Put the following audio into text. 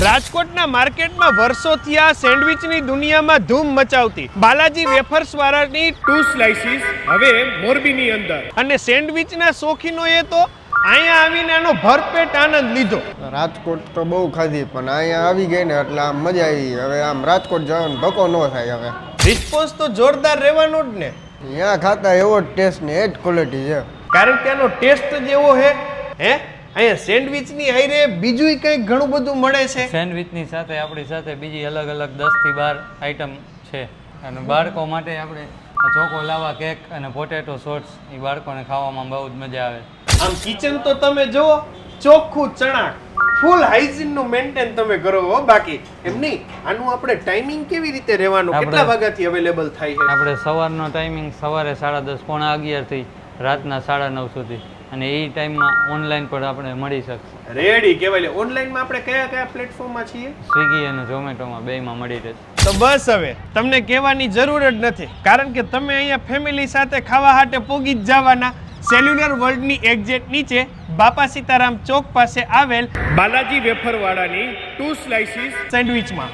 રાજકોટના માર્કેટમાં વર્ષોથી આ સેન્ડવિચની દુનિયામાં ધૂમ મચાવતી બાલાજી વેફર્સ વાળાની 2 સ્લાઇસીસ હવે મોરબીની અંદર અને સેન્ડવિચના શોખીનોએ તો અહીંયા આવીને એનો ભરપેટ આનંદ લીધો. રાજકોટ તો બહુ ખાધી પણ અહીંયા આવી ગઈ ને એટલે આમ મજા આવી. હવે આમ રાજકોટ જવાનો ધક્કો ન થાય. હવે રિસ્પોન્સ તો જોરદાર રહેવાનો જ ને. અહીંયા ખાતા એવો જ ટેસ્ટ ને એ જ ક્વોલિટી છે. કારણ કે એનો ટેસ્ટ જ એવો હે. અહીંયા સેન્ડવિચની હાઈરે બીજું કંઈક ઘણું બધું મળે છે. સેન્ડવિચની સાથે આપણી સાથે બીજી અલગ અલગ 10 થી 12 આઈટમ છે અને બાળકો માટે આપણે ચોકો લાવા કેક અને પોટેટો શોર્ટ્સ એ બાળકોને ખાવામાં બહુ જ મજા આવે. આમ કિચન તો તમે જુઓ, ચોખ્ખું ચણાક, ફૂલ હાઇજીન નું મેન્ટેન તમે કરો હો. બાકી એમ નહીં, આનું આપણે ટાઈમિંગ કેવી રીતે રહેવાનું, કેટલા વાગ્યાથી અવેલેબલ થાય છે? આપણે સવારનો ટાઈમિંગ સવારે 10:30 પોણા 11 થી રાતના 9:30 સુધી અને એ ટાઈમમાં ઓનલાઈન પણ આપણે મળી શકશે. રેડી કહેવાય. ઓનલાઈનમાં આપણે કયા કયા પ્લેટફોર્મમાં છીએ? સ્વિગી અને ઝોમેટોમાં બેયમાં મળી રહે. તો બસ હવે તમને કહેવાની જરૂર જ નથી, કારણ કે તમે અહીંયા ફેમિલી સાથે ખાવા હાટે પોગી જ જવાના. સેલ્યુલર વર્લ્ડની એક્ઝેક્ટ નીચે બાપા સીતારામ ચોક પાસે આવેલ બાલાજી વેફર વાળાની 2 સ્લાઇસીસ સેન્ડવિચમાં.